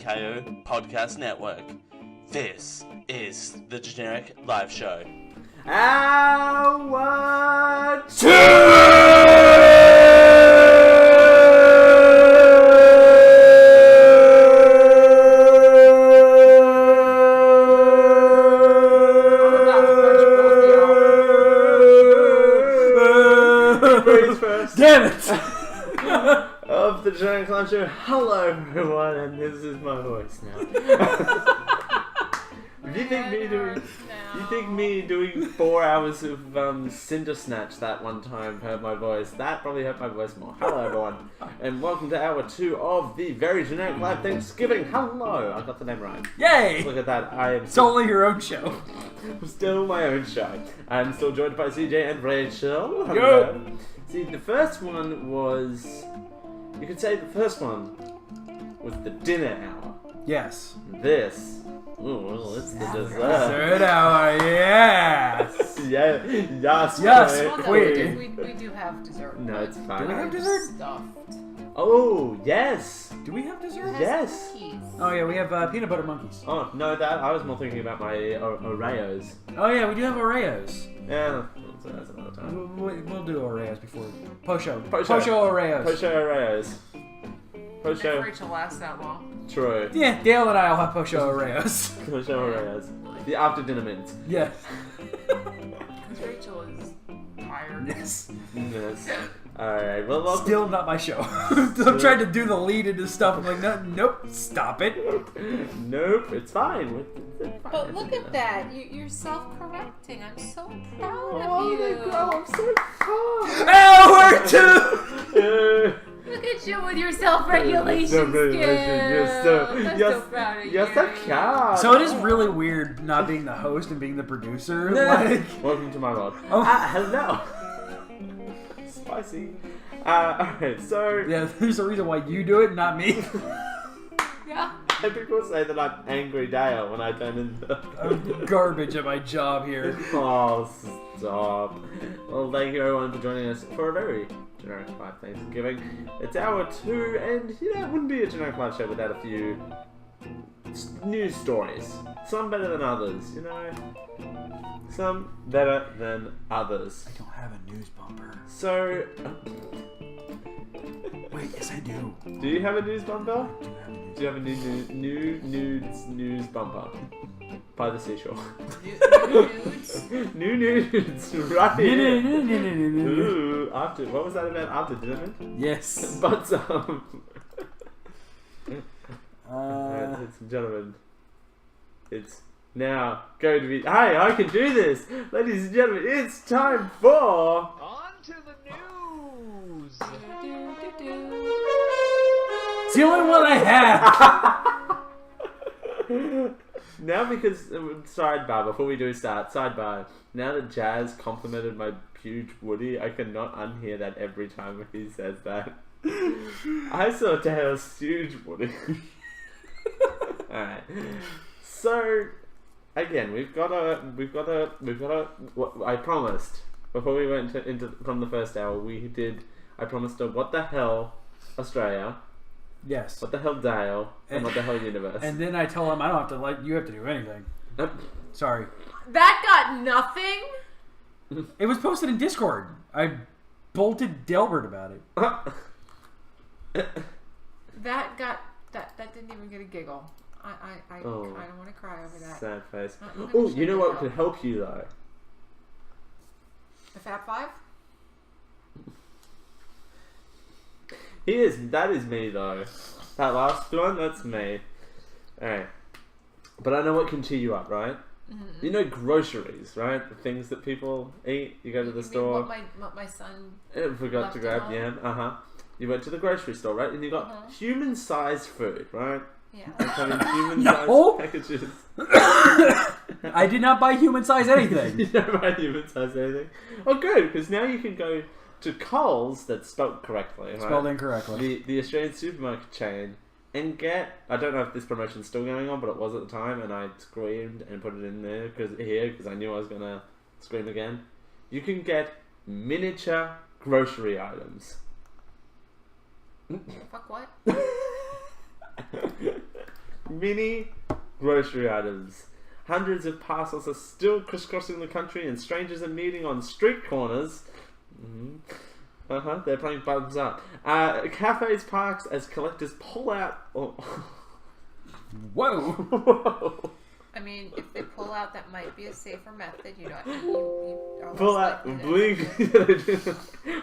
KO Podcast Network. This is the Generic Live Show. Hour 2! Damn it! Of the Generic Live Show. Hello everyone, and this is my voice now. You think me doing 4 hours of Cinder Snatch that one time hurt my voice? That probably hurt my voice more. Hello everyone, and welcome to hour 2 of the very generic live Thanksgiving. Hello, I got the name right. Yay! Look at that. I am Solely your own show. still my own show. I'm still joined by CJ and Rachel. Hello. Yo. See, the first one was, you could say the first one was the dinner hour. Yes. This, ooh, it's the dessert. Third hour, yes! Yeah, yes, Yes, queen. queen. We do have dessert. No, it's fine. Do we have dessert? Stuffed. Oh, yes. Do we have dessert? Yes. Cookies. Oh yeah, we have peanut butter monkeys. Oh, no, that, I was more thinking about my Oreos. Oh yeah, we do have Oreos. Yeah, that's another time. We'll do Oreos before. Pocho Pocho. Oreos. Pocho Oreos. If Pocho, Rachel lasts that long. true. Yeah, Dale and I will have Pocho Oreos. Pocho Oreos. The after dinner mints. Yes. Because Rachel is tired. Yes. Yes. Alright, well, welcome. Still not my show. I'm trying to do the lead into stuff. I'm like, no, nope, stop it. Nope, it's fine. It's fine. But look at that. You're self-correcting. I'm so proud of Oh, you. they grow. I'm so proud. Hour 2! Look at you with your self-regulation skills. You're I'm so proud of you're you. so cute. So it is really weird not being the host and being the producer. Like, Welcome to my world. Oh. Hello. Spicy. Alright, so yeah, there's a reason why you do it, not me. Yeah. and people say that I'm angry Dale when I turn into I'm garbage at my job here. Oh, stop. Well, thank you everyone for joining us for a very generic live Thanksgiving. It's hour 2, and you know, it wouldn't be a generic live show without a few news stories. Some better than others, you know? Some better than others. I don't have a news bumper. So, Wait, yes I do. do you have a news bumper? I do have a news Do you have a new news bumper? By the seashore. Nudes. New nudes, right here. bumper. Ooh, after, what was that about after dinner? mint? Yes. But, ladies and gentlemen, it's now going to be. Hey, I can do this! Ladies and gentlemen, it's time for. On to the news! It's the only one I have. Now, because. Sidebar, before we do start, sidebar. Now that Jazz complimented my huge Woody, I cannot unhear that every time he says that. I saw Taylor's huge Woody. Alright. So. Again, we've got a. I promised before we went into from the first hour. I promised a what the hell, Australia, Yes. what the hell Dale, and what the hell universe. And then I tell him I don't have to you have to do anything. Sorry. That got nothing? It was posted in Discord. I bolted Delbert about it. That didn't even get a giggle. I don't want to cry over that. Sad face. I'm gonna Oh, check you know it what out. could help you though? The Fab Five? That is me though. That last one, that's me. Alright. But I know what can cheer you up, right? Mm-hmm. You know groceries, right? The things that people eat. You go to the You mean store. what my son... Forgot left to at grab home? yam. You went to the grocery store, right? And you got human-sized food, right? Yeah. They come in human-sized No. packages. I did not buy human size anything. You don't buy human-sized anything. Oh, good, because now you can go to Coles, that's spelt correctly, right? Spelled incorrectly. The Australian supermarket chain, and get. I don't know if this promotion's still going on, but it was at the time, and I screamed and put it in there because I knew I was gonna scream again. You can get miniature grocery items. Fuck what? mini grocery items. Hundreds of parcels are still crisscrossing the country, and strangers are meeting on street corners. They're playing Bums Up. Cafes, parks, as collectors pull out. Whoa! I mean, if they pull out, that might be a safer method. You know, you are Pull less out, likely to-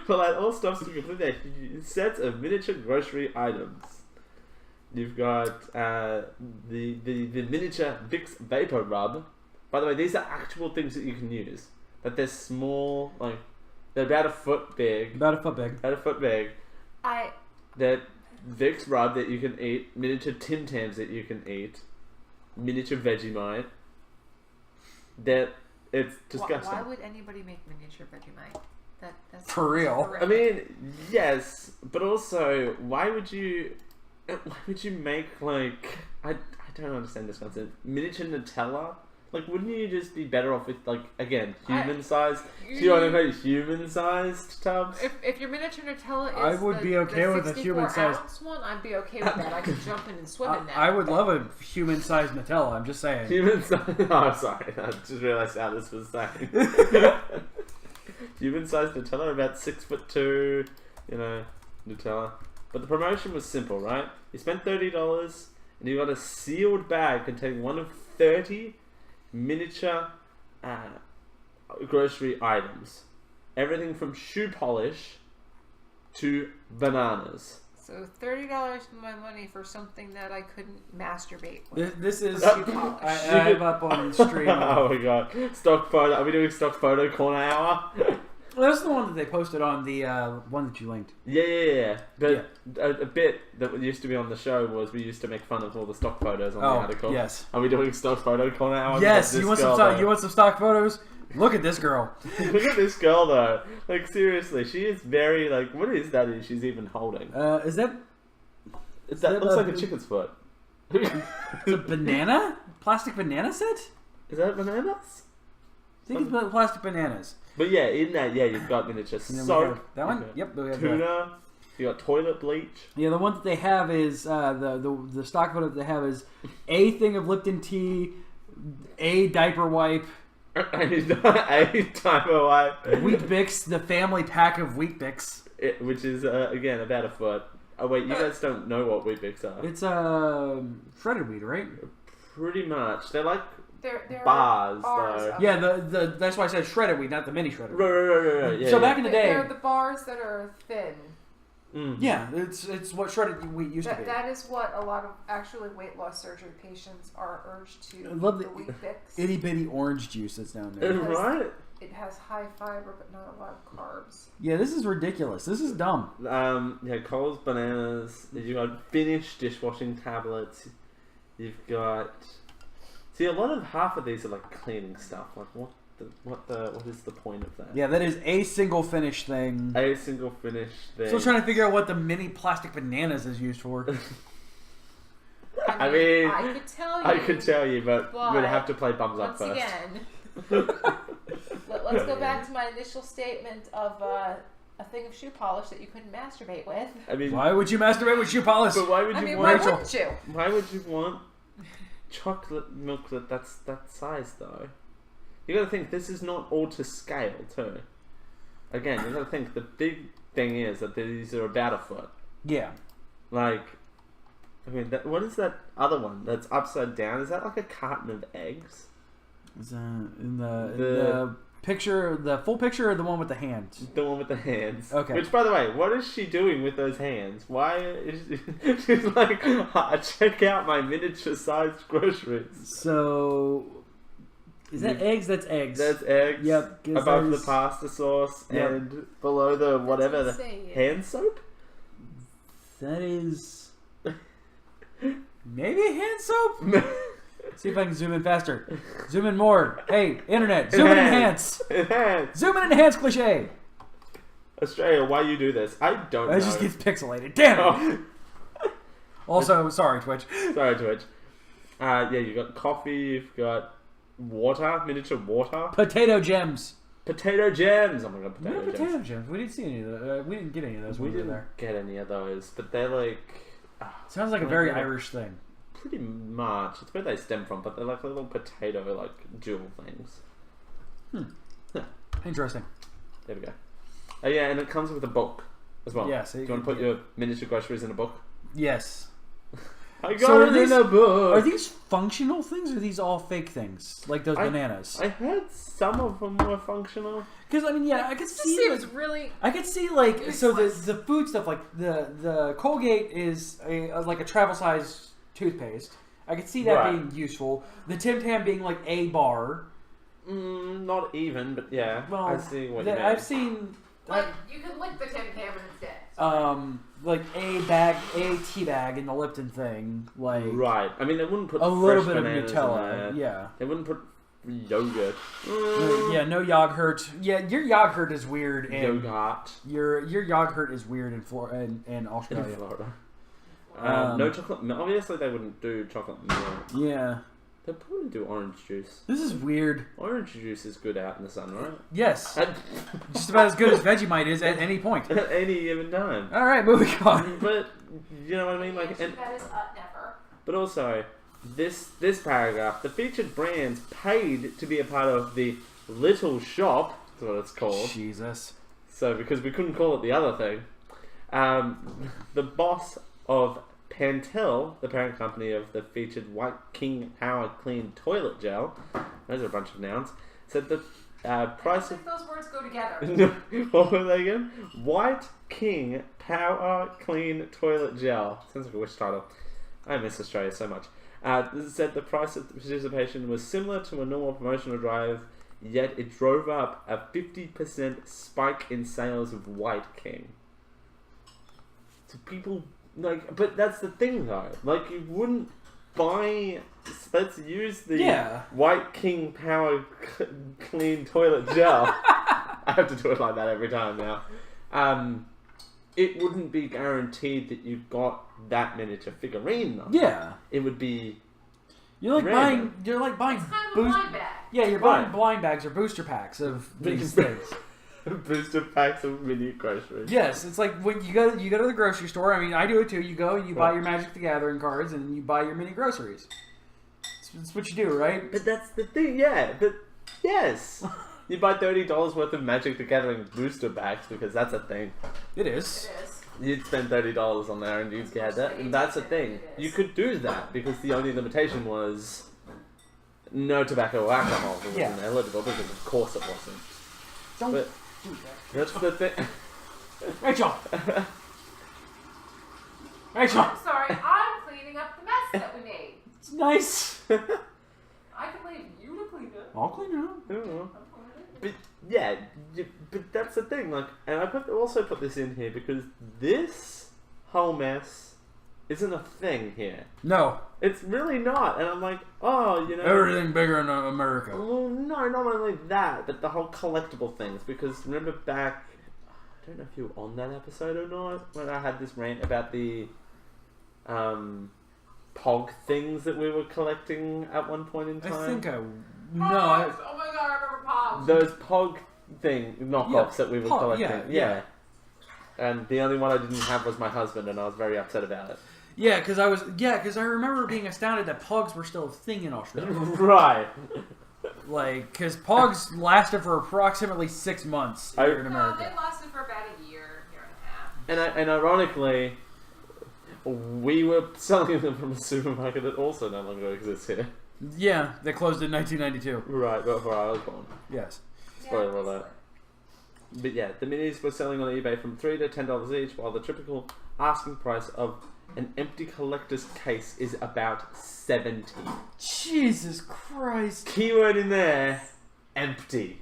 pull out all stops to complete their sets of miniature grocery items. You've got the miniature Vicks Vapor Rub. By the way, these are actual things that you can use. But they're small, like they're about a foot big. About a foot big. About a foot big. They're Vicks Rub that you can eat. Miniature Tim Tams that you can eat. Miniature Vegemite. It's disgusting. Why would anybody make miniature Vegemite? That's For real. horrific. I mean, yes, but also, why would you make like I don't understand this concept. Miniature Nutella? Like, wouldn't you just be better off with like again human-sized? Do you want to make human-sized tubs? If your miniature Nutella is I would be okay with a 64 human-sized ounce one, I'd be okay with that. I could jump in and swim in that. I would love a human-sized Nutella. I'm just saying. Human-sized. Oh, sorry. I just realised how this was saying. Human-sized Nutella, about 6'2", you know, Nutella. But the promotion was simple, right? You spent $30 and you got a sealed bag containing one of 30 miniature grocery items. Everything from shoe polish to bananas. So $30 of my money for something that I couldn't masturbate with. This is. Shoe polish. I have up on stream. Oh my god. Stock photo. Are we doing stock photo corner hour? Well, that's the one that they posted on the one that you linked. Yeah. But a bit that used to be on the show was we used to make fun of all the stock photos on the article. Yes. Are we doing stock photo corner hour? Yes. You want some stock photos? Look at this girl. Look at this girl though. Like seriously, she is very like. What is that? She's even holding? Is that? That looks like a chicken's foot. It's a banana? Plastic banana set? Is that bananas? I think it's plastic bananas. But yeah, in that, you've got miniature soap. That one? Yep. We have tuna. You got toilet bleach. Yeah, the one that they have is the stock photo that they have is a thing of Lipton tea, a diaper wipe, a diaper wipe, Wheat Bix, the family pack of Wheat Bix, which is again about a foot. Oh wait, you guys don't know what Wheat Bix are? It's shredded wheat, right? Pretty much. They're like They're bars though. Yeah, the that's why I said shredded wheat, not the mini shredded wheat. Right. Yeah, so back in the day, they're the bars that are thin. Yeah, it's what shredded wheat used to be. That is what a lot of actually weight loss surgery patients are urged to. I love the the Wheat Bix. itty bitty orange juice that's down there. Right. It has high fiber but not a lot of carbs. Yeah, this is ridiculous. This is dumb. Coles bananas. You've got Finish dishwashing tablets. You've got. See, a lot of half of these are like cleaning stuff. Like what is the point of that? Yeah, that is a single finish thing. A single finish thing. Still trying to figure out what the mini plastic bananas is used for. I mean, I could tell you, but we'd have to play Bums Up once first. Again, let's go back to my initial statement of a thing of shoe polish that you couldn't masturbate with. I mean, Why would you masturbate with shoe polish? but why would you why want? wouldn't you? Why would you want chocolate milk that's that size though? You got to think this is not all to scale too. Again, you got to think the big thing is that these are about a foot. Yeah. Like, I mean, what is that other one that's upside down? Is that like a carton of eggs? Is in the picture, the full picture, or the one with the hands? The one with the hands. Okay. Which, by the way, what is she doing with those hands? Why is she's like, check out my miniature-sized groceries. So, is that eggs? That's eggs. There's eggs. Yep. Above the pasta sauce and below the whatever the hand soap. That is maybe a hand soap. See if I can zoom in faster. Zoom in more. Hey, internet, zoom in enhance. Zoom in enhance cliche. Australia, why you do this? I don't know. It just gets pixelated. Damn it. Also, sorry, Twitch. Sorry, Twitch. You got coffee, you've got water, miniature water. Potato gems. Potato gems! Oh my god, Potato gems. We didn't see any of those. We didn't get any of those. We when didn't were there. get any of those, but they're like... Sounds like a very Irish thing. pretty much. It's where they stem from, but they're like little potato, like, jewel things. Interesting. There we go. Oh yeah, and it comes with a book as well. Yes. Do you want to put your miniature groceries in a book? Yes. I got So it in a book! Are these functional things, or are these all fake things? Like those bananas? I heard some of them were functional. Because, I mean, yeah, I could This see... seems like, really. I could see, like, so useless. the food stuff, like, the Colgate is like a travel-size toothpaste. I could see that Right. being useful. The Tim Tam being, like, a bar. Not even, but yeah. Well, I see what you mean. I've seen... Like, you can lick the Tim Tam instead. like a tea bag in the Lipton thing, like Right. I mean, they wouldn't put a little fresh bit of bananas in Nutella. there. Yeah. They wouldn't put yogurt. Yeah, no yogurt. Yeah, your yogurt is weird. And Yogurt. Your yogurt is weird in in In Australia. Florida. Um, No chocolate milk. Obviously, they wouldn't do chocolate milk. Yeah. They'd probably do orange juice. This is weird. Orange juice is good out in the sun, right? Yes. Just about as good as Vegemite is at any point. At any given time. All right, moving on. But you know what I mean, like, and that is never. but also this paragraph, the featured brands paid to be a part of the Little Shop. That's what it's called. Jesus. So because we couldn't call it the other thing, the boss of Pentel, the parent company of the featured White King Power Clean Toilet Gel, those are a bunch of nouns, said the price I of... don't think those words go together. What were they again? White King Power Clean Toilet Gel. Sounds like a wish title. I miss Australia so much. Said the price of participation was similar to a normal promotional drive, yet it drove up a 50% spike in sales of White King. So people... Like, but that's the thing though. Like, you wouldn't buy. Let's use the White King Power Clean Toilet Gel. I have to do it like that every time now. It wouldn't be guaranteed that you got that miniature figurine though. Yeah. It would be. You're like random. buying. It's kind of a blind bag. Yeah, you're buying blind bags or booster packs of these things. Booster packs of mini groceries. Yes, it's like when you go to the grocery store. I mean, I do it too. You go and you buy your Magic the Gathering cards and you buy your mini groceries. That's what you do, right? But that's the thing, yeah. But yes, you buy $30 worth of Magic the Gathering booster packs because that's a thing. It is. It is. You'd spend $30 on there and you'd get that, and that's a thing. You could do that because the only limitation was no tobacco or alcohol. It wasn't eligible because of course it wasn't. Don't But do that. that's the thing. Rachel. Rachel. I'm sorry, I'm cleaning up the mess that we made. It's nice. I can leave you to clean it. I'll clean it up. I don't know. I'm cleaning it. But yeah, but that's the thing. Like, and I also put this in here because this whole mess isn't a thing here. No. It's really not. And I'm like, oh, you know, Everything bigger in America. well, no, not only that, but the whole collectible things. Because remember back, I don't know if you were on that episode or not, when I had this rant about the Pog things that we were collecting at one point in time. I think I. No. Pogs! Oh my god, I remember Pogs. Those Pog thing knockoffs that we were Pog, collecting. yeah. And the only one I didn't have was my husband, and I was very upset about it. Yeah, because I remember being astounded that Pogs were still a thing in Australia. Right. Like, because Pogs lasted for approximately 6 months here in No, America. they lasted for about a year and a half. And ironically, we were selling them from a supermarket that also no longer exists here. Yeah, they closed in 1992. Right, before I was born. Yes. Spoiler alert. But yeah, the minis were selling on eBay from $3 to $10 each, while the typical asking price of an empty collector's case is about $70. Jesus Christ. Keyword in there, empty.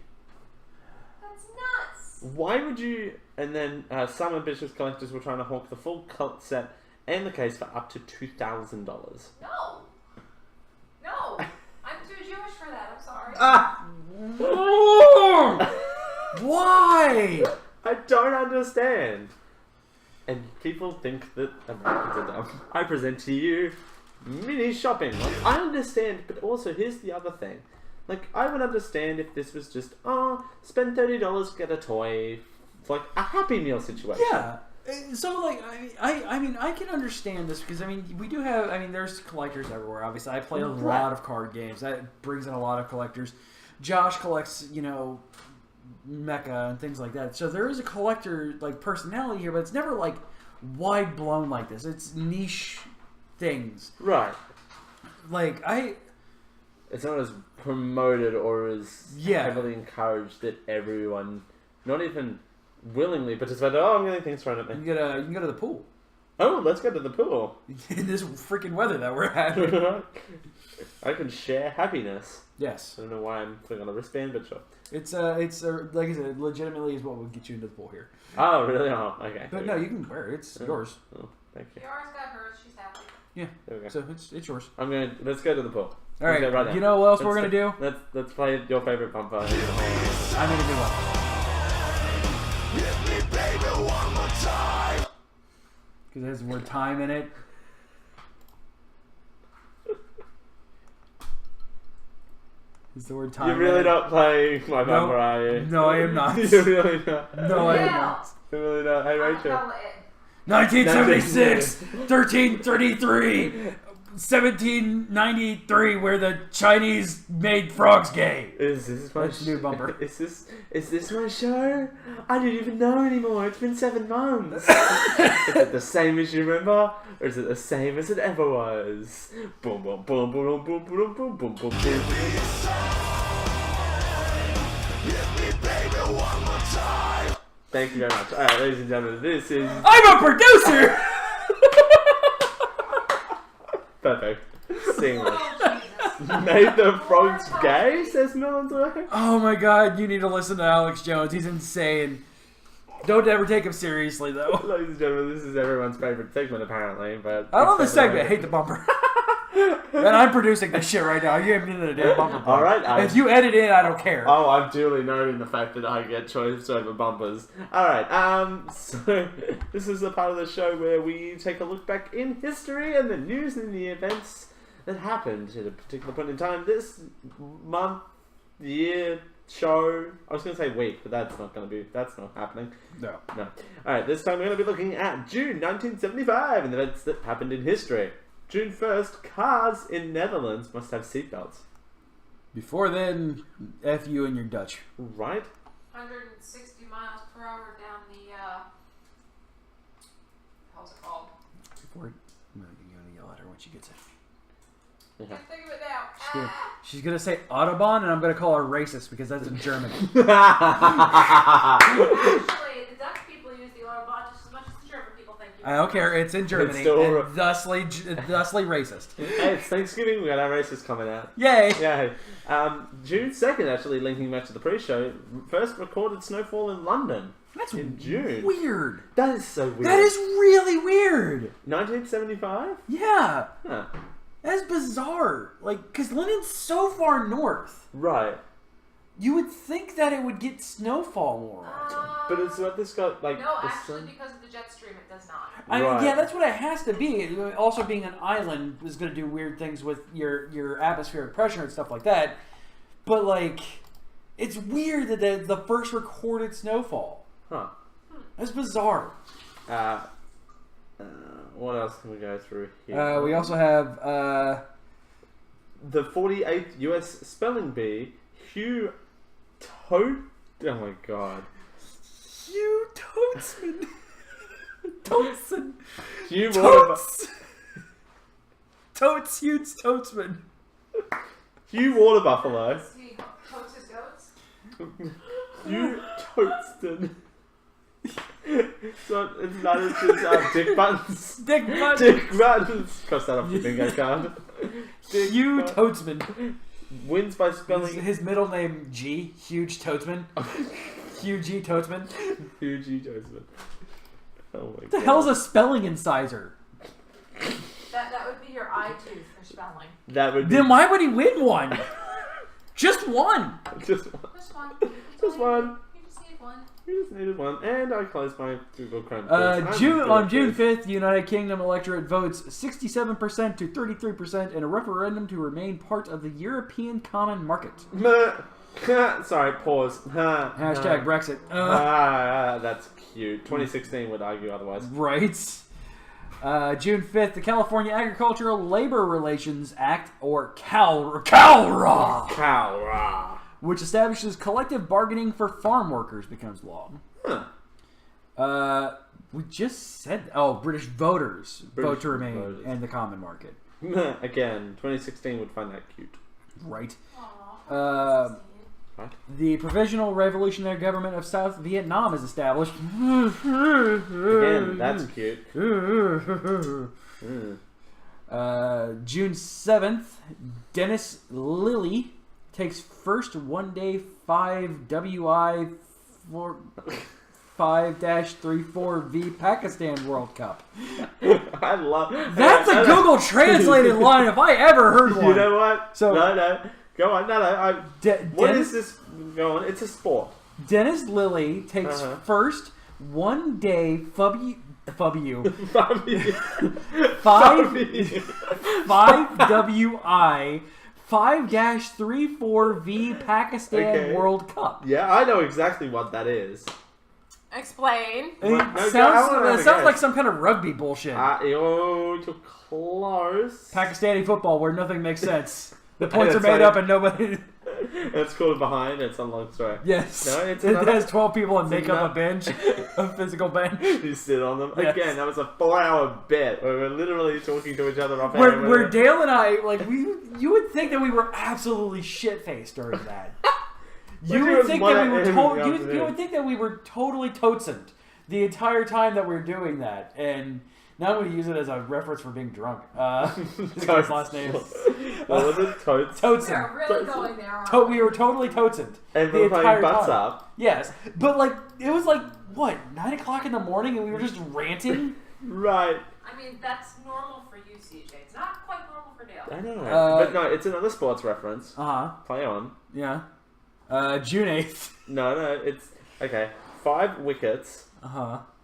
That's nuts. Why would you... And then some ambitious collectors were trying to hawk the full cult set and the case for up to $2,000. No. No. I'm too Jewish for that. I'm sorry. Ah! Why? I don't understand. And people think that Americans are dumb. I present to you mini shopping. Like, I understand, but also here's the other thing. Like, I would understand if this was just, spend $30, get a toy. It's like a Happy Meal situation. Yeah. So, like, I mean, I can understand this because, I mean, we do have, I mean, there's collectors everywhere, obviously. I play a lot of card games. That brings in a lot of collectors. Josh collects, you know, mecha and things like that. So there is a collector, like, personality here, but it's never, like, wide-blown like this. It's niche things. Right. Like, It's not as promoted or as Yeah. heavily encouraged that everyone, not even willingly participated. Oh, I'm getting things thrown at you me. can go to the pool. Oh, let's go to the pool. In this freaking weather that we're having. I can share happiness. Yes. I don't know why I'm putting on a wristband, but sure. It's like I said, legitimately is what would get you into the pool here. Oh, really? Oh, okay. But no, you can wear it. It's yours. Oh, thank you. Kiara's got hers. She's happy. Yeah. There we go. So it's yours. Let's go to the pool. All right. Let's go right now. You know what else we're Let's gonna do? Let's play your favorite bumper. I'm gonna do one. Because it has the word time in it. Is the word time? You're really in it? not playing my bumper, are you? No, I am not. You're really not. No, I am not. You're really not. Hey, Rachel. 1976, 1333, 1793, where the Chinese made frogs gay. Is this my That's a new bumper. Is this my show? I didn't even know anymore. It's been 7 months. Is it the same as you remember, or is it the same as it ever was? Boom, boom, boom, boom, boom, boom, boom, boom, boom, boom. Thank you very much. All right, ladies and gentlemen, this is I'm a producer. perfect. Seamless. Made the frogs gay, says Melon's way. Oh my God! You need to listen to Alex Jones. He's insane. Don't ever take him seriously, though. Ladies and gentlemen, this is everyone's favorite segment, apparently. But I love this segment. I hate the bumper. And I'm producing this shit right now. You haven't even the damn bumper. All right. If you edit in, I don't care. Oh, I'm duly noting the fact that I get choice over bumpers. Alright, so this is the part of the show where we take a look back in history and the news and the events that happened at a particular point in time. This month, year, show, I was going to say week, but that's not happening. No. Alright, this time we're going to be looking at June 1975 and the events that happened in history. June 1st, cars in Netherlands must have seatbelts. Before then, F you and your Dutch. Right? 160 miles per hour down the, how's it called? Before, I'm gonna yell at her when she gets it. Yeah. Can't think of it now. She's gonna say Autobahn, and I'm gonna call her racist because that's in German. Actually, the Dutch people use the Autobahn just as much as the German people think you. I don't care. It's in Germany, still and thusly racist. Hey, it's Thanksgiving. We got our races coming out. Yay! Yeah. June 2nd, actually, linking back to the pre-show, first recorded snowfall in London. That's in June. Weird. That is so weird. That is really weird. 1975? Yeah. Huh. That's bizarre. Like, because London's so far north. Right. You would think that it would get snowfall more. But it's what this got, like... No, the actually, sun... because of the jet stream, it does not. Right. Yeah, that's what it has to be. Also, being an island is going to do weird things with your atmospheric pressure and stuff like that. But, like, it's weird that the first recorded snowfall. Huh. That's bizarre. What else can we go through here? We also have... the 48th US spelling bee, Hugh Toad... Oh my god. Hugh Toadsman. Toadson. Hugh Totes. Totes, huge Toadsman. Hugh Water Buffalo. He totes his goats. Hugh Toadston. So it's not as just Dick Buttons. Dick Buttons. Dick Buttons. Cross that off your bingo card. Hugh Toadsman. Wins by spelling... His middle name G. Huge Toadsman. Hugh G. Toadsman. Hugh G. Toadsman. Oh my god. What the hell's a spelling incisor? That would be your eye tooth for spelling. That would be... Then why would he win one? Just one. Just one. Just one. Just one. You just need one. You just needed one. And I closed my Google Chrome. On June 5th, the United Kingdom electorate votes 67% to 33% in a referendum to remain part of the European Common Market. Sorry, pause. Hashtag Brexit. That's cute. 2016 would argue otherwise. Right. June 5th, the California Agricultural Labor Relations Act, or CALRA, which establishes collective bargaining for farm workers, becomes law. We just said... Oh, British voters vote to remain in the common market. Again, 2016 would find that cute. Right. Aww, The Provisional Revolutionary Government of South Vietnam is established. Again, that's cute. June 7th, Dennis Lilly takes first one-day 5WI 5-34V Pakistan World Cup. I love... That's a Google translated line if I ever heard one. You know what? So, no. Go on. No. What is this? Go on. It's a sport. Dennis Lilly takes first one-day 5WI 5-34V Pakistan World Cup. Yeah, I know exactly what that is. Explain. It sounds like some kind of rugby bullshit. You're close. Pakistani football where nothing makes sense. The points are made up and nobody... It's called behind. It's a long story. Yes. No, it's it has 12 people and make up a bench, a physical bench. You sit on them. Yes. Again, that was a 4-hour bit where we're literally talking to each other off air. Where Dale and I, like, you would think that we were absolutely shit-faced during that. You would think that we were totally toadsent the entire time that we were doing that, and now I'm going to use it as a reference for being drunk. This guy's last name. What was it? Toadsent. We're really going there. We were totally toadsent. And the we were entire playing butts time. up. Yes, but like it was like what 9 o'clock in the morning, and we were just ranting. Right. I mean, that's normal for you, CJ. It's not quite normal for Dale. I know. But no, it's another sports reference. Play on. Yeah. June 8th. No, it's okay. 5 wickets.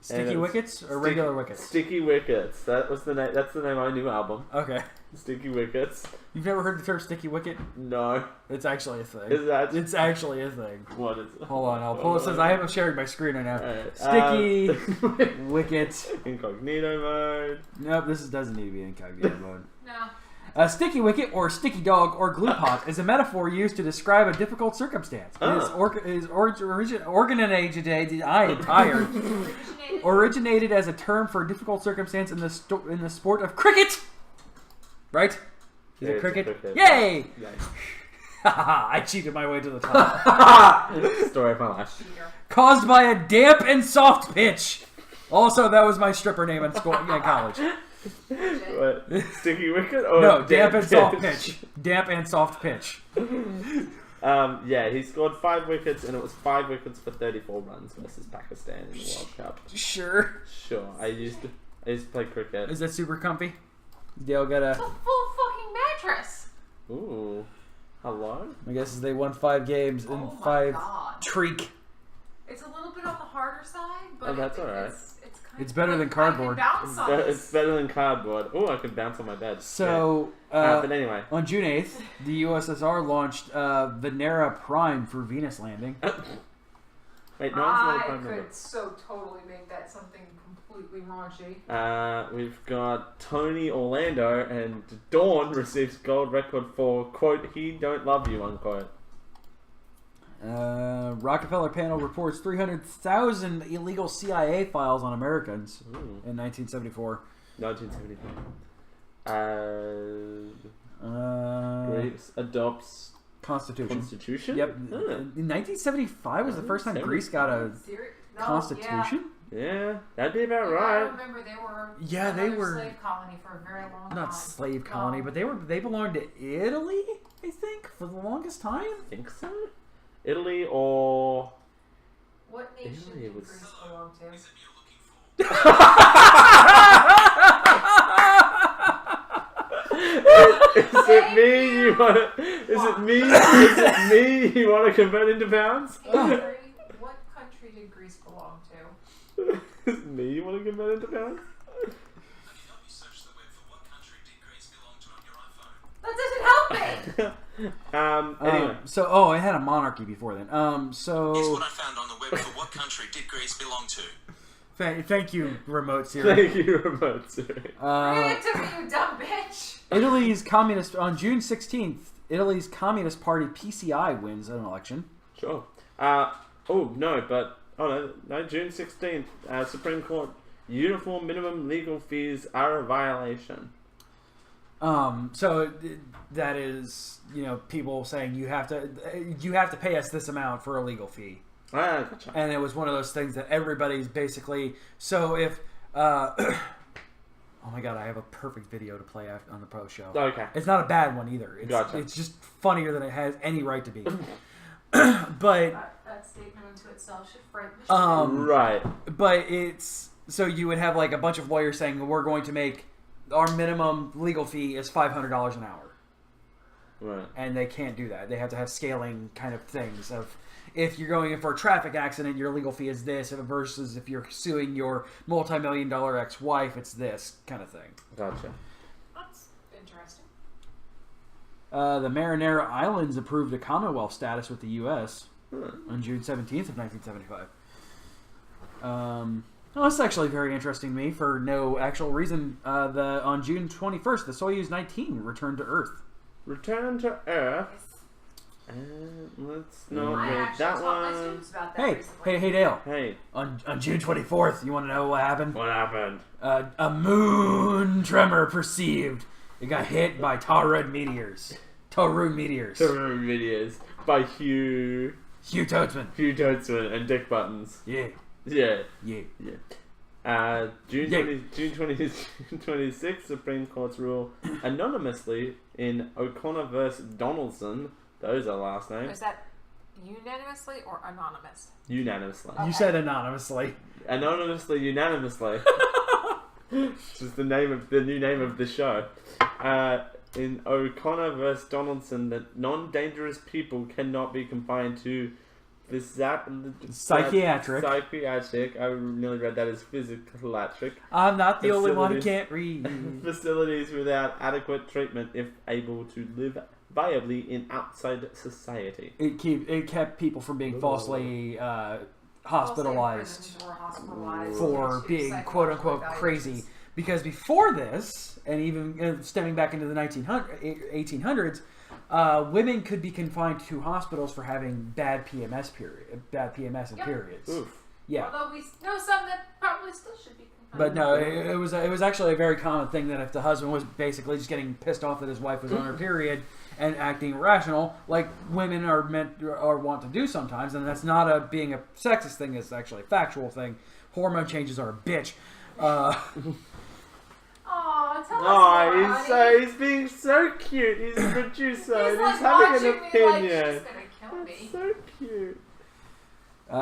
Sticky wickets or regular wickets? Sticky wickets. That was the name. That's the name of my new album. Okay. Sticky wickets. You've never heard the term sticky wicket? No. It's actually a thing. Is that? It's actually a thing. What is it? Hold on, I'll pull it. Says I haven't shared my screen right now. Right. Sticky wicket. Incognito mode. Nope, this doesn't need to be incognito mode. No. A sticky wicket, or sticky dog, or glue pot is a metaphor used to describe a difficult circumstance. It is originated as a term for a difficult circumstance in the sport of cricket. Right? Is it cricket? Yay! I cheated my way to the top. Story of my life. Caused by a damp and soft pitch. Also, that was my stripper name in school, in college. What? Sticky wicket? Or No, damp and soft pitch. Damp and soft pitch. Yeah, he scored 5 wickets, and it was 5 wickets for 34 runs versus Pakistan in the World Cup. Sure. I used to play cricket. Is that super comfy? Dale got It's a full fucking mattress. Ooh. Hello? I guess they won 5 games in 5 treak. It's a little bit on the harder side, but that's alright. It's better than cardboard. It's better than cardboard. Oh, I can bounce on my bed. So, but anyway. On June 8th, the USSR launched Venera Prime for Venus landing. Wait, no one's I Prime could number. so totally make that something completely raunchy. We've got Tony Orlando, and Dawn receives gold record for, quote, he don't love you, unquote. Rockefeller panel reports 300,000 illegal CIA files on Americans in 1974. 1974. Greece adopts Constitution? Yep. In 1975 was the first time Greece got a constitution? Yeah, that'd be about I right. remember they were they were slave colony for a very long time. Not slave colony, but they belonged to Italy, I think, for the longest time. I think so. Italy or... What nation did Greece belong to? Is it me you want to convert into pounds? What country did Greece belong to? Is it me you want to convert into pounds? That doesn't help me! Anyway. I had a monarchy before then. Here's what I found on the web for what country did Greece belong to. Thank you, remote Siri. Thank you, remote Siri. Read it to me, you dumb bitch. Italy's communist on June 16th. Italy's Communist Party (PCI) wins an election. Sure. June 16th. Supreme Court. Uniform minimum legal fees are a violation. So that is, people saying you have to pay us this amount for a legal fee. Gotcha. And it was one of those things that everybody's basically. So if, oh my god, I have a perfect video to play on the pro show. Okay. It's not a bad one either. Gotcha. It's just funnier than it has any right to be. But that statement unto itself should frighten right. But it's so you would have like a bunch of lawyers saying we're going to make our minimum legal fee is $500 an hour. Right. And they can't do that. They have to have scaling kind of things of if you're going in for a traffic accident, your legal fee is this, versus if you're suing your multi-million-dollar ex-wife, it's this kind of thing. Gotcha. That's interesting. The Marinara Islands approved a Commonwealth status with the U.S. On June 17th of 1975. Well, that's actually very interesting to me for no actual reason. On June 21st, the Soyuz 19 returned to Earth. Return to Earth. Let's not I read actually that taught my one. students about that recently. Hey, Dale. Hey, On June 24th, you want to know what happened? what happened? A moon tremor perceived. It got hit by Taurine meteors. Terror videos by Hugh Toadsman. and Dick Buttons. Yeah. Yeah. Yeah. June Yeah. 26th, Supreme Court's rule anonymously in O'Connor vs. Donaldson. Those are last names. Is that unanimously or anonymous? Unanimously. You said anonymously. Anonymously, unanimously. Which is the new name of the show. In O'Connor vs. Donaldson, that non-dangerous people cannot be confined to Psychiatric. I nearly read that as physicatric. I'm not the only one who can't read. Facilities without adequate treatment if able to live viably in outside society. It kept people from being falsely hospitalized for being quote unquote crazy. Because before this, and even stemming back into the 1800s, women could be confined to hospitals for having bad PMS and periods. Oof. Yeah. Although we know some that probably still should be confined. But no, it was actually a very common thing that if the husband was basically just getting pissed off that his wife was on her period and acting irrational, like women are want to do sometimes, and that's not being a sexist thing; it's actually a factual thing. Hormone changes are a bitch. Tell us more, he's being so cute. He's a producer and like he's having an watching me opinion. like she's gonna kill me. That's so cute. On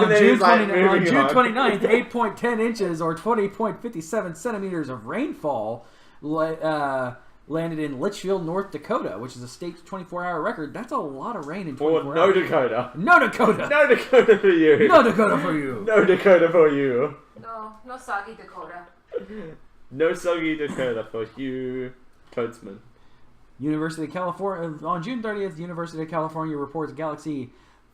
then June he's like 29th, 8.10 inches or 20.57 centimeters of rainfall landed in Litchfield, North Dakota, which is a state's 24-hour record. That's a lot of rain in 24 hours. Dakota. No Dakota. No Dakota for you. No Dakota for you. No Dakota for you. No soggy Dakota. No soggy Dakota for Hugh Toadsman. University of California on June 30th. University of California reports galaxy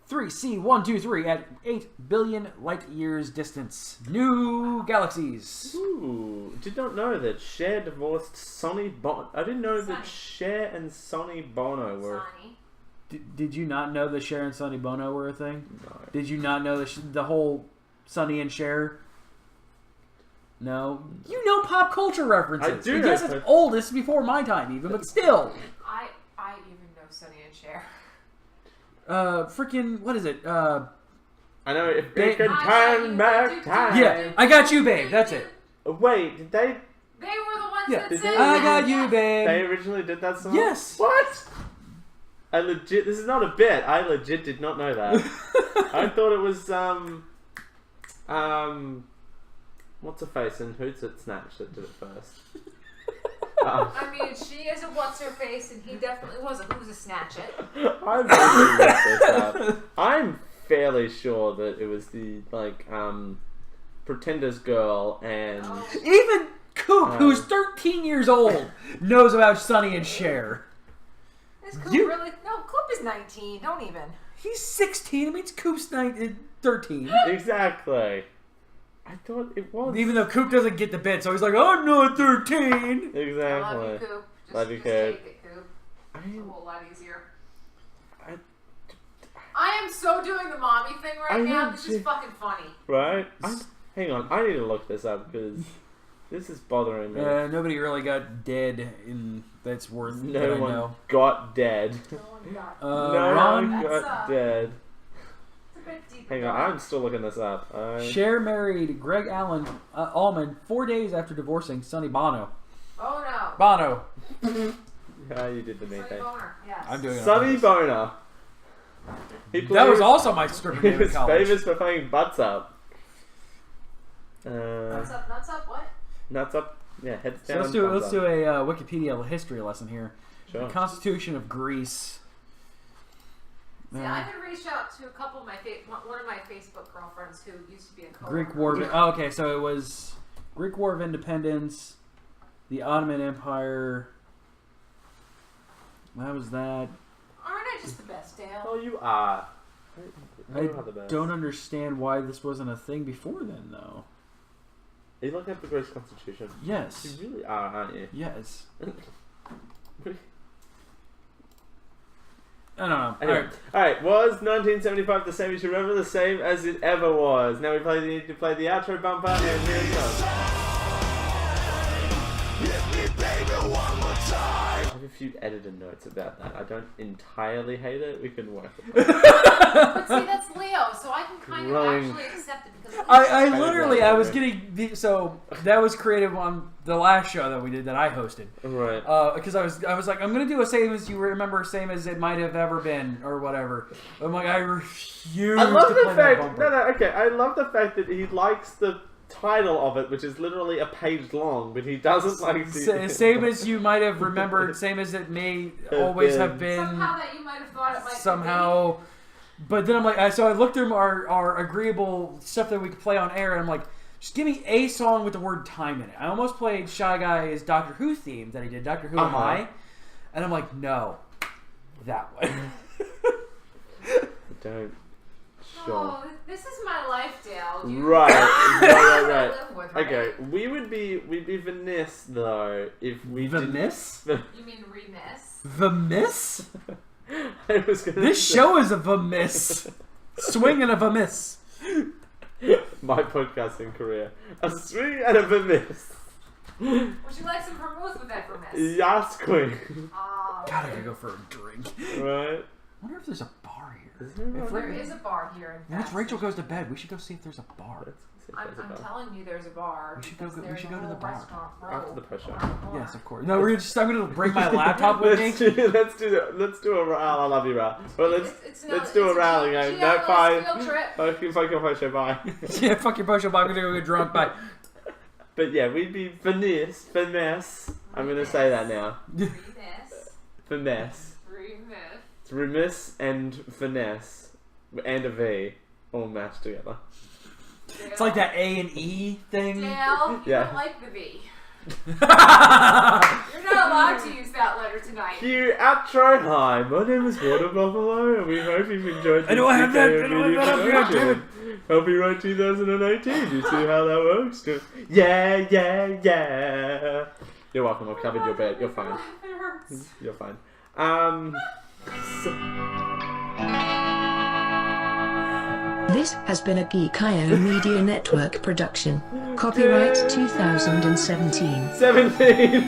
3C123 at 8 billion light years distance. New galaxies. Ooh, did not know that Cher divorced Sonny Bono. I didn't know that Cher and Sonny Bono were. Did you not know that Cher and Sonny Bono were a thing? No. Did you not know the whole Sonny and Cher? No. You know pop culture references. I do. Yes, it's old. This is before my time even, but still. I even know Sonny and Cher. Freaking, what is it? I know if they can turn back time. Yeah, I got you, babe. That's it. Wait, did they? They were the ones Yeah, that said I got you, They babe. originally did that song? Yes. What? This is not a bit. I legit did not know that. I thought it was, what's her face in Hoots It Snatch that did it first. I mean, she is a what's her face, and he definitely was a who's a snatch it. I'm fairly sure that it was the Pretender's Girl and Even Coop, who's 13 years old, knows about Sonny and Cher. Is Coop You- really? No, Coop is 19. Don't even. He's 16. I mean, Coop's 13. Exactly. I thought it was. Even though Coop doesn't get the bit, so he's like, I'm not 13. I love you, Exactly. Coop. Love you, Just Coop. take it, Coop. I It's a mean, whole lot easier. I- I am so doing the mommy thing right I now. know, This is fucking funny. right? Hang on, I need to look this up because this is bothering me. Nobody really got dead in that's worth that No I one know. got dead. No one got. No Ron one got That's, dead. It's a bit deeper. Hang on, I'm still looking this up. Cher married Greg Allman 4 days after divorcing Sonny Bono. Oh no. Bono. Yeah, you did the main Sonny thing. Boner. Yes. I'm doing it. on Sonny purpose. Boner. That was also my stripper He name in was college. famous for playing Butts Up. Nuts up, nuts up. What? Nuts Up. Yeah, heads So down. let's do thumbs a up. Wikipedia history lesson here. Sure. The Constitution of Greece. See, I could reach out to a couple of my one of my Facebook girlfriends who used to be a coworker. Greek War. Oh, okay, so it was Greek War of Independence, the Ottoman Empire. That was that. Aren't I just the best, Dale? Oh, you are. I You are the best. don't understand why this wasn't a thing before then, though. Are you looking at the Greek Constitution? Yes. You really are, aren't you? Yes. I don't know. Anyway, alright, was 1975 the same as you remember? The same as it ever was. Now we need to play the outro bumper, and here it goes. I have a few editor notes about that. I don't entirely hate it. We can work with it. But see, that's Leo, so I can kind of Growing. actually accept it because I literally, I was getting, so that was created on the last show that we did that I hosted. Right. Because I was like, I'm going to do a same as you remember, same as it might have ever been, or whatever. I'm like, I refuse I love to the play that fact. bumper. No, okay. I love the fact that he likes the title of it, which is literally a page long, but he doesn't like the Same as you might have remembered, same as it may always have been. somehow that you might have thought it might Somehow. But then I'm like, so I looked through our agreeable stuff that we could play on air, and I'm like, just give me a song with the word time in it. I almost played Shy Guy's Doctor Who theme that he did, Doctor Who Am I? And I'm like, no, that one. Don't. Be. Oh, this is my life, Dale. You Right. I live with, right? Okay, we'd be Venice though if we Venice? You mean remiss? Venice? I was gonna This say- show is a Venice. Swinging of a miss. my podcasting career. A swing and a Venice. Would you like some vermouth with that remiss? Yes, queen. Oh, God, I gotta go for a drink. Right. I wonder if there's a bar here. Is there If there is a bar here. In Once fact. Rachel goes to bed, we should go see if there's a bar. Let's see if I'm there's a bar. telling you, there's a bar. We should go- because we there's should a go to the whole bar. restaurant After the pressure. around the corner. Yes, of course. No, I'm gonna bring my laptop with me. Let's do a Ral. I love you, Ral. Well, let's do a rally game. No, Field fine. trip. Fuck your show. Bye. Yeah, fuck your bushel, I'm gonna go get drunk. Bye. But yeah, we'd be Venice. I'm gonna say that now. Remiss. Finesse. Remiss. It's remiss and finesse and a V all matched together. It's like that A and E thing. Dale, you Yeah. don't like the V. You're not allowed to use that letter tonight. Cue outro. Hi, my name is Water Buffalo, and we hope you've enjoyed this I don't have that- TKO I don't Media have that, production. Copyright 2018. You see how that works? Yeah. You're welcome. I've covered your bed. You're fine. It hurts. You're fine. So, This has been a Geek.io Media Network production. Copyright 2017. 17.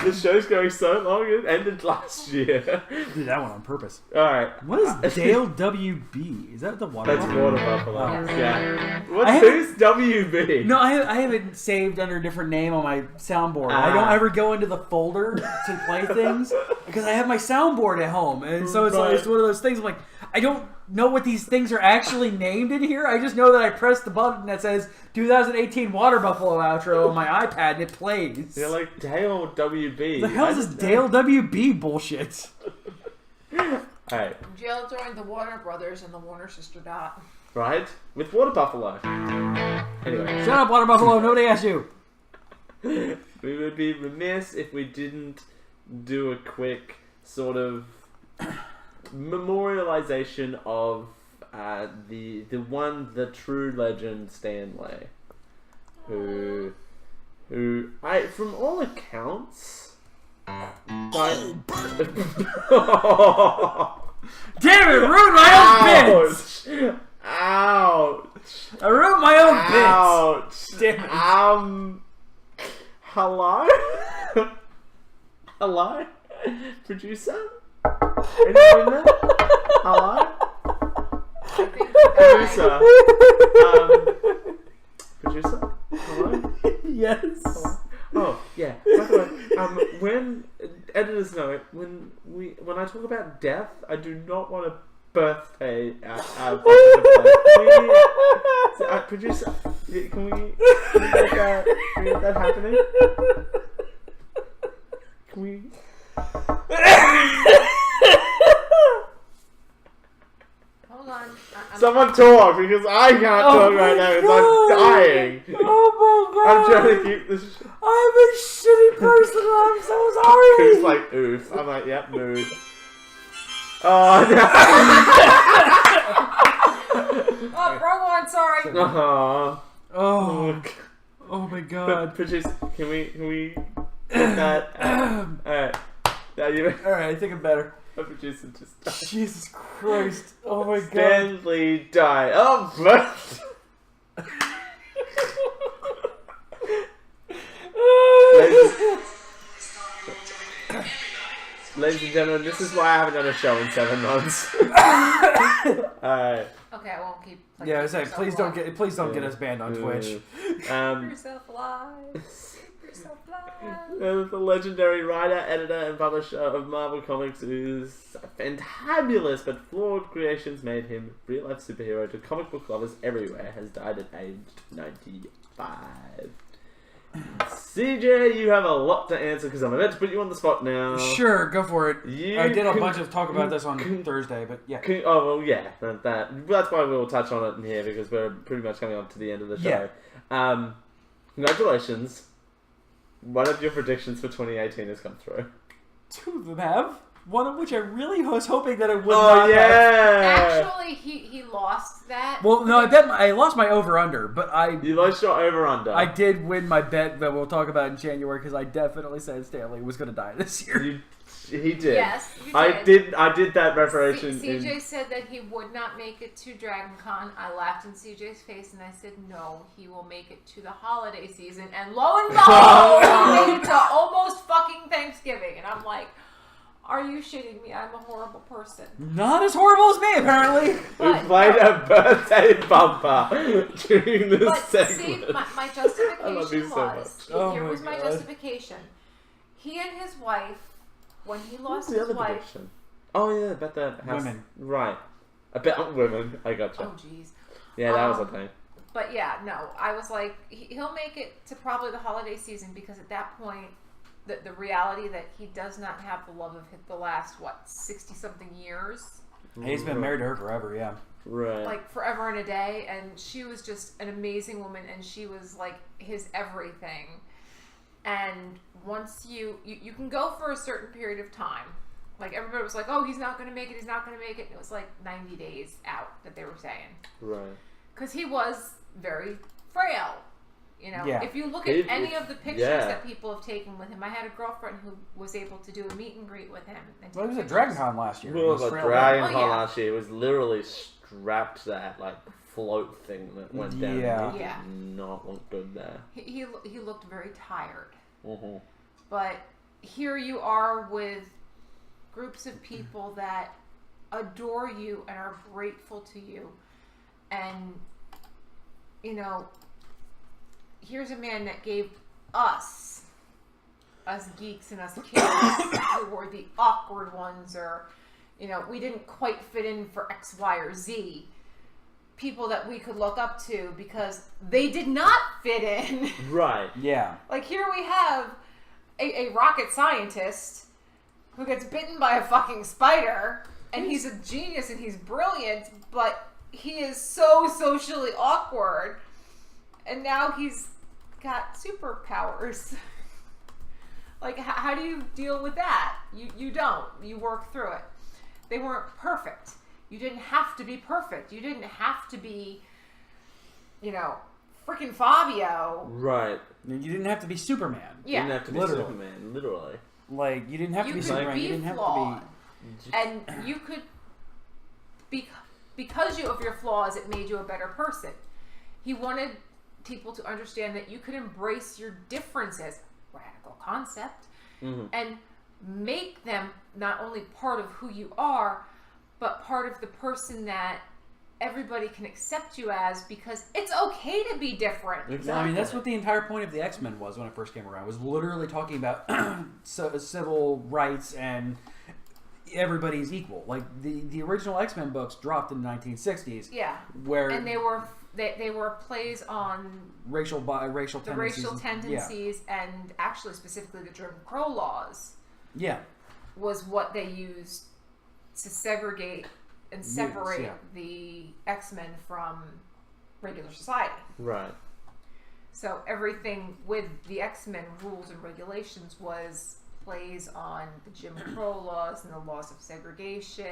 The show's going so long. It ended last year. Did that one on purpose. All right. What is Dale WB? Is that the water? That's bottle? Water Buffalo. Oh. Yeah. I haven't- Who's WB? No, I have it saved under a different name on my soundboard. I don't ever go into the folder to play things because I have my soundboard at home, and so it's like it's one of those things. I'm like, I don't know what these things are actually named in here. I just know that I press the button that says 2018 Water Buffalo outro on my iPad and it plays. You're like Dale WB. The hell is this Dale WB bullshit? Hey, Jill joined the Warner Brothers and the Warner Sister Dot. right? With Water Buffalo. Anyway, Shut up, Water Buffalo. Nobody asked you. we would be remiss if we didn't do a quick sort of memorialization of the true legend Stanley, who from all accounts, Damn it! Ruined my own bits. Ouch! I ruined my own Ouch! bits. Damn it! Hello? Hello? Producer? Anyone there? Hello? Producer? Producer? Hello? Yes. Hello? Oh, yeah. By the way, when editors know it, when I talk about death, I do not want a birthday producer, can we get that happening? Can we? Hold on. Someone talk, because I can't talk right now because I'm dying. Oh my god! I'm trying to keep this. I'm a shitty person and I'm so sorry! Who's like, oof. I'm like, yep, mood. Oh, no. Oh, wrong one, sorry. Oh. Oh my god. But produce, can we get that? Alright. Alright, I think I'm better. The producer just died. Jesus Christ. Oh my god. Stanley died. Oh, but. Ladies and gentlemen, this is why I haven't done a show in 7 months. Alright. Okay, I won't keep. Yeah, I was saying, please don't get us banned on Twitch. Keep yourself alive. Keep yourself alive. The legendary writer, editor, and publisher of Marvel Comics, whose fantabulous but flawed creations made him real-life superhero to comic book lovers everywhere, has died at aged 95. CJ, you have a lot to answer because I'm about to put you on the spot now. Sure, go for it. I did a bunch of talk about this on Thursday, but yeah. Oh, well, yeah. That's why we'll touch on it in here because we're pretty much coming up to the end of the show. Yeah. Congratulations. One of your predictions for 2018 has come through. 2 of them have. One of which I really was hoping that it would not have. Actually, he lost that. Well, no, I lost my over-under, but You lost your over-under. I did win my bet that we'll talk about in January because I definitely said Stanley was going to die this year. He did. Yes, you did. I did that preparation. CJ said that he would not make it to Dragon Con. I laughed in CJ's face and I said, no, he will make it to the holiday season. And lo and behold, he made it to almost fucking Thanksgiving. And I'm like, are you shitting me? I'm a horrible person. Not as horrible as me, apparently. We played a birthday bumper during this segment. See, my justification was. Here was my justification. He and his wife, when he lost his wife. Prediction? Oh yeah, about the house. Women. Right. About women. I gotcha. Oh jeez. Yeah, that was a thing. But yeah, no, I was like, he'll make it to probably the holiday season because at that point, the reality that he does not have the love of the last, 60-something years. He's been married to her forever, yeah. Right. Like forever and a day, and she was just an amazing woman, and she was like his everything. And once you can go for a certain period of time. Like everybody was like, oh, he's not going to make it, he's not going to make it. And it was like 90 days out that they were saying. Right. Because he was very frail. You know, Yeah. if you look at any of the pictures that people have taken with him, I had a girlfriend who was able to do a meet and greet with him. And Well, he was at Dragon Con last year. Well, it was at Dragon Con last year. It was literally strapped to that like float thing that went down. Yeah. He did not look good there. He looked very tired. Mm-hmm. But here you are with groups of people that adore you and are grateful to you. And, you know, here's a man that gave us geeks and us kids who were the awkward ones, or, you know, we didn't quite fit in for X, Y, or Z. People that we could look up to because they did not fit in. Right. Yeah. Like here we have a rocket scientist who gets bitten by a fucking spider, and he's a genius and he's brilliant, but he is so socially awkward, and now he's got superpowers. Like, how do you deal with that? You don't. You work through it. They weren't perfect. You didn't have to be perfect. You didn't have to be, freaking Fabio. Right. You didn't have to be Superman. You didn't have to be Literally. Superman, literally. Like, you didn't have to be could Superman. be You didn't have flawed. to be... And you could, because of your flaws, it made you a better person. He wanted people to understand that you could embrace your differences, radical concept, and make them not only part of who you are, but part of the person that everybody can accept you as, because it's okay to be different. Exactly. I mean, that's what the entire point of the X-Men was when it first came around. Was literally talking about civil rights and everybody's equal. Like the original X-Men books dropped in the 1960s. Yeah. And they were plays on racial the tendencies. racial tendencies and actually specifically the Jim Crow laws. Yeah. Was what they used to segregate and separate the X-Men from regular society. Right. So everything with the X-Men rules and regulations plays on the Jim Crow laws and the laws of segregation,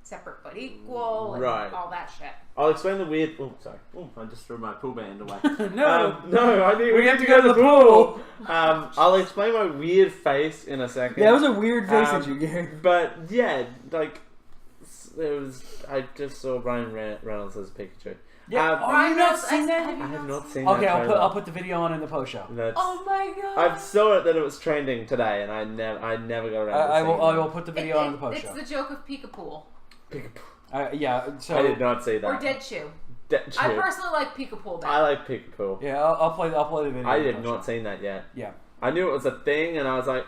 separate but equal, and all that shit. I'll explain the weird... Oh, sorry. Oh, I just threw my pool band away. No. We have to go to the pool. I'll explain my weird face in a second. Yeah, it was a weird face that you gave. But, yeah, like... It was... I just saw Ryan Reynolds as Pikachu. Yeah. Ryan you not Reynolds, seen that? I have not seen Okay, that trailer. I'll put the video on in the post show. Oh my god! I saw it that it was trending today, and I never got around to I seeing will put the video on in the post show. It's the joke of Peek-a-Pool. Yeah. So I did not see that. Or Dead Chew. Dead Chew. I personally like Peek-a-Pool better. I like Peek-a-Pool. yeah, I'll play the video. I in the have post not show. seen that yet. Yeah. I knew it was a thing, and I was like,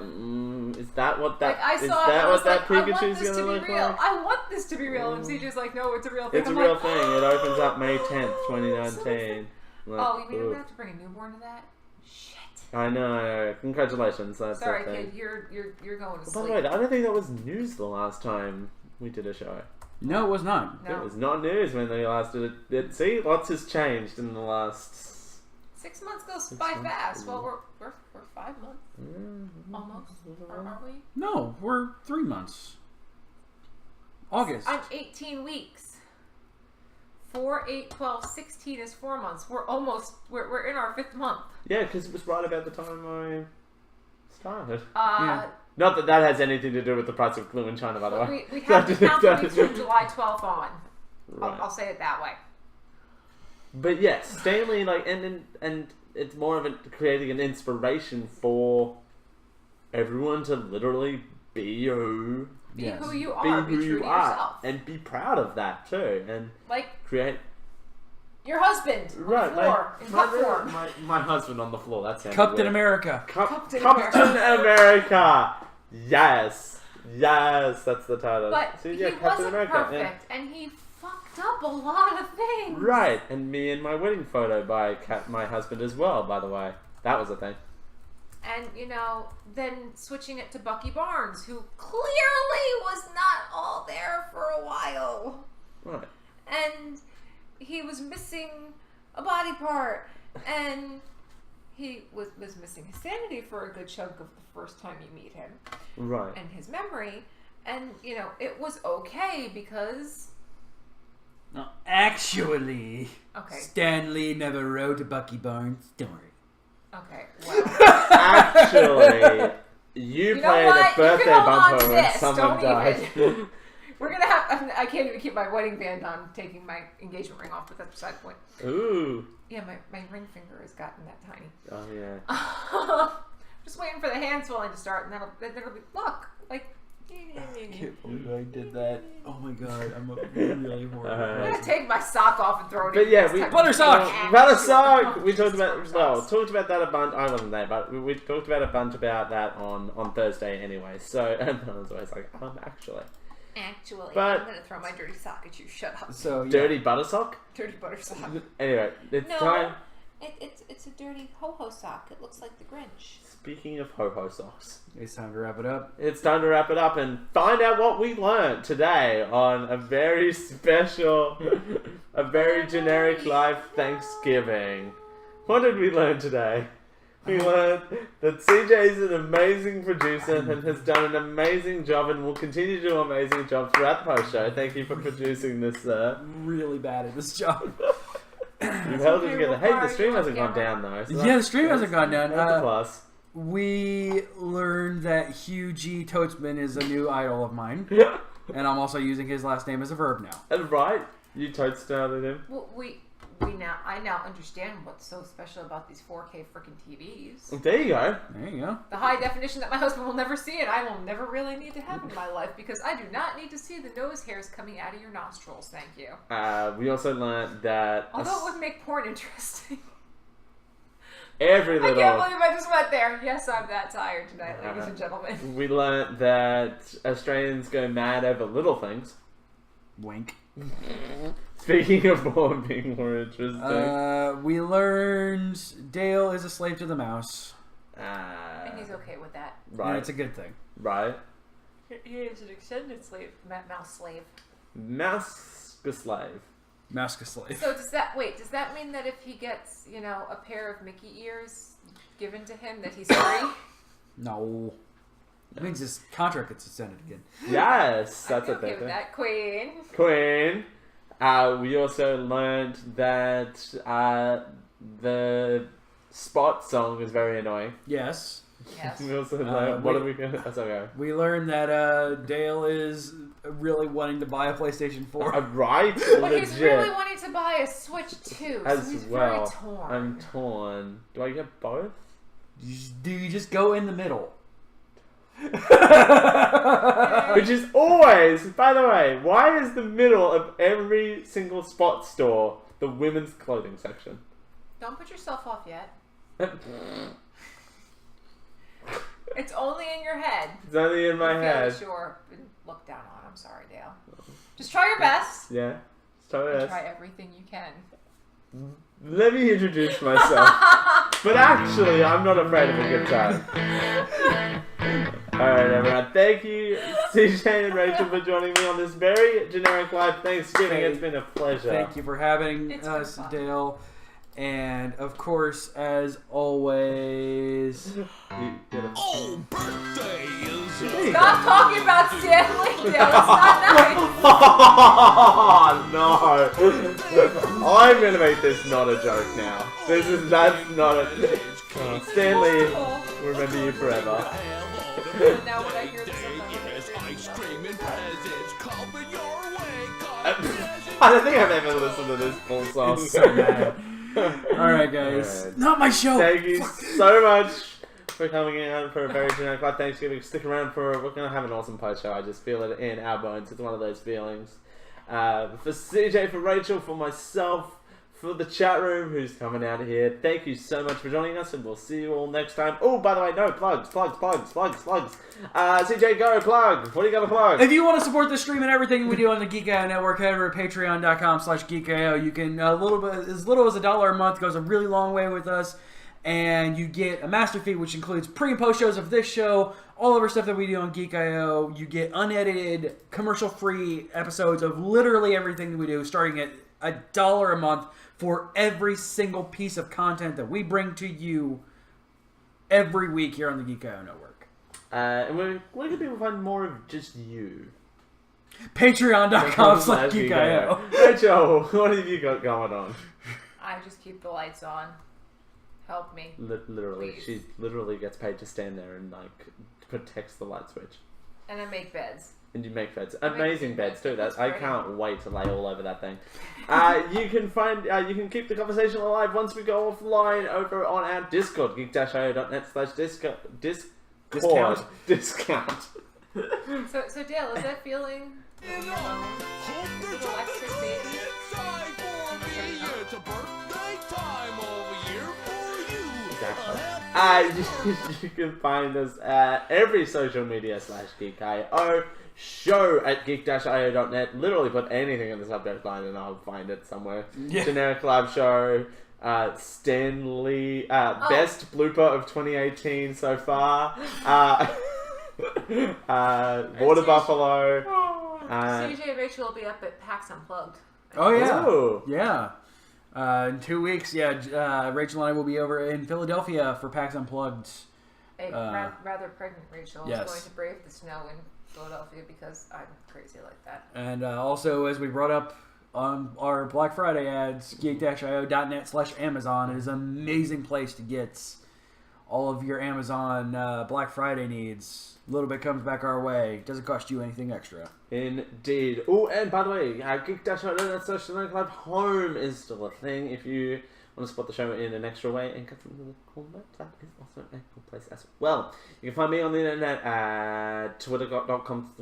is that what that? Like, I is saw it, that and I what was that like, I want Pikachu's this to gonna be look real. like? I want this to be real. And CJ's like, no, it's a real thing. It's a I'm real like, thing. It opens up May 10th, 2019. Like, Oh, you mean ugh. we have to bring a newborn to that? Shit. I know. Congratulations. That's Sorry, the thing. kid. You're going to By sleep. the way, I don't think that was news the last time we did a show. No, it was not. No. It was not news when they last did it. See, lots has changed in the last... 6 months goes by fast. Well, we're 5 months. Mm-hmm. Almost. Aren't we? No, we're 3 months. August. I'm 18 weeks. 4, 8, 12, 16 is 4 months. We're in our 5th month. Yeah, because it was right about the time I started. Yeah. Not that that has anything to do with the price of glue in China, by the way. We have to count the weeks from July 12th on. Right. I'll say it that way. But yes, Stanley, like, and it's more of creating an inspiration for everyone to literally be who Be Yes. who you are. Be true to yourself. and be proud of that too, and Like create. your husband on the floor in cup form. My husband on the floor. That's Captain America. Captain America. Yes, that's the title. But See, he Captain wasn't America. perfect, and he fucked up a lot of things. Right, and me in my wedding photo by my husband as well, by the way. That was a thing. And, then switching it to Bucky Barnes, who clearly was not all there for a while. Right. And he was missing a body part. And he was missing his sanity for a good chunk of the first time you meet him. Right. And his memory. And, it was okay because... No, actually, Okay. Stan Lee never wrote a Bucky Barnes story. Okay, well... Actually, you know played what? a You birthday can hold on bumper to when this. someone Don't died. even. We're gonna have... I can't even keep my wedding band on taking my engagement ring off, but that's beside the point. Ooh. Yeah, my ring finger has gotten that tiny. Oh, yeah. Just waiting for the hand swelling to start, and that'll be... Look! Like... I can't believe I did that. Oh my god, I'm a really horrible I'm gonna person. take my sock off and throw it But in yeah, this we... type of- Butter sock! Butter sock! We talked about... Butter Well, socks. talked about that a bunch... I wasn't there, but we talked about a bunch about that on Thursday anyway. So, and I was always like, actually. Actually, But- I'm gonna throw my dirty sock at you. Shut up. So, yeah. Dirty butter sock? Dirty butter sock. Anyway, it's No. time... It's a dirty ho-ho sock. It looks like the Grinch. Speaking of ho-ho socks, It's time to wrap it up. it's time to wrap it up and find out what we learned today on a very special, a very generic live Thanksgiving. What did we learn today? We learned that CJ is an amazing producer and has done an amazing job and will continue to do an amazing job throughout the post show. Thank you for producing this, sir. Really bad at this job. You've held it together. Hey, the stream hasn't gone down though. So Yeah, the stream hasn't gone down. That's a plus. We learned that Hugh G. Toatsman is a new idol of mine. And I'm also using his last name as a verb now. That's right. You toad-started him. Well, I now understand what's so special about these 4K freaking TVs. There you go. There you go. The high definition that my husband will never see and I will never really need to have in my life because I do not need to see the nose hairs coming out of your nostrils. Thank you. We also learned that... Although it would make porn interesting. Every I little... can't believe I just went there. Yes, I'm that tired tonight, ladies and gentlemen. We learned that Australians go mad over little things. Wink. Speaking of porn being more interesting. We learned Dale is a slave to the mouse. And he's okay with that. Right. And it's a good thing. Right. He is an extended slave, mouse slave. Mouse slave. Mouse slave. So does that mean that if he gets, a pair of Mickey ears given to him that he's free? No. That means his contract gets extended again. Yes, that's I'm what okay they with do. that, Queen. Queen. We also learned that the Spot song is very annoying. Yes. Yes. We also learned... what are we going to... That's okay. We learned that Dale is really wanting to buy a PlayStation 4. Right? But he's really wanting to buy a Switch too, As so he's well. very torn. I'm torn. Do I get both? Do you just go in the middle? Which is always, by the way, why is the middle of every single Spot store the women's clothing section? Don't put yourself off yet. It's only in your head. It's only in my You feel head. that you're been looked down on. I'm sorry, Dale. Just try your best. Yeah. So And yes. try everything you can. Let me introduce myself. But actually, I'm not afraid of a good time. Alright, everyone. Thank you, CJ and Rachel, for joining me on this very generic live Thanksgiving. It's been a pleasure. Thank you for having It's us, been fun. Dale. And of course, as always, Oh, birthday is Stop talking about Stanley, Dale. It's not nice. Oh, no. I'm going to make this not a joke now. That's not a... Stanley, remember you forever. Now when I hear this, ice cream and presents coming your way. I don't think I've ever listened to this full song. so mad. Alright, guys. Alright. Not my show! Thank you so much for coming in for a very generic live Thanksgiving. Stick around we're going to have an awesome post show. I just feel it in our bones. It's one of those feelings. For CJ, for Rachel, for myself, for the chat room who's coming out here, thank you so much for joining us, and we'll see you all next time. Oh, by the way, no, plugs. CJ, go, plug. What do you got to plug? If you want to support the stream and everything we do on the Geek IO Network, head over to patreon.com/geekio. You can, as little as $1 a month goes a really long way with us. And you get a master feed, which includes pre and post shows of this show, all of our stuff that we do on Geek IO. You get unedited, commercial-free episodes of literally everything that we do, starting at $1 a month for every single piece of content that we bring to you every week here on the Geek IO Network. And where can people find more of just you? Patreon.com/geekio. Rachel, what have you got going on? I just keep the lights on. Help me. Literally, Please. she literally gets paid to stand there and protects the light switch. And I make beds. And you make beds, make amazing beds too. That's I great. can't wait to lay all over that thing. You can keep the conversation alive once we go offline over on our Discord, geek-io.net/discord. Discount. So Dale, is that feeling electric baby? It's a birthday time over here for you. You can find us at every social media /geek-io. Show at geek-io.net. Literally put anything in the subject line and I'll find it somewhere. Yeah. Generic live show. Stanley. Best blooper of 2018 so far. Water Buffalo. CJ and Rachel will be up at PAX Unplugged. Oh, yeah. Ooh. Yeah. In 2 weeks, Rachel and I will be over in Philadelphia for PAX Unplugged. A rather pregnant Rachel is going to brave the snow in Philadelphia because I'm crazy like that. And also, as we brought up on our Black Friday ads, geek-io.net/Amazon is an amazing place to get all of your Amazon Black Friday needs. A little bit comes back our way. Doesn't cost you anything extra. Indeed. Oh, and by the way, geek-io.net/Club home is still a thing. If you want to support the show in an extra way and get some really cool merch, that is also a cool place as well. You can find me on the internet at twitter.com.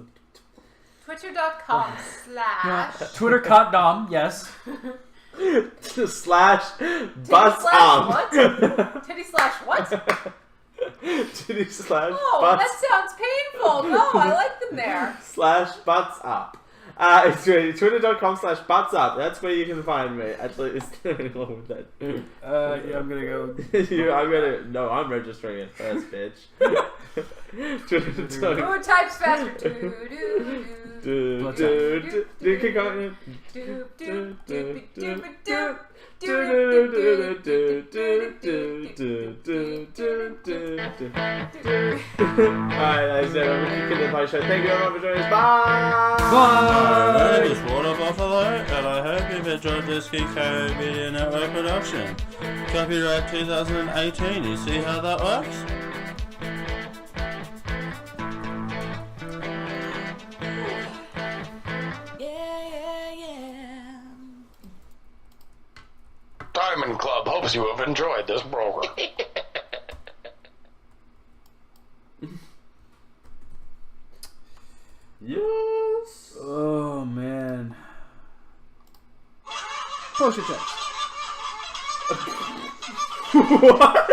Twitter.com/ Twitter.com, yes. /butts up. What? Titty slash what? Titty slash Oh, butts. that sounds painful. No, I like them there. /butts up. It's really twitter.com/butts up. That's where you can find me. Actually, it's going along with that. I'm gonna go. I'm registering it first, bitch. Who types faster? Keep going. Alright, ladies and gentlemen, you can my show. Thank you everyone for joining us. Bye! My name is Water Buffalo, and I hope you've enjoyed this Geeko Media Network production. Copyright 2018, you see how that works? Diamond Club hopes you have enjoyed this program. Yes! Oh, man. Post your text. What?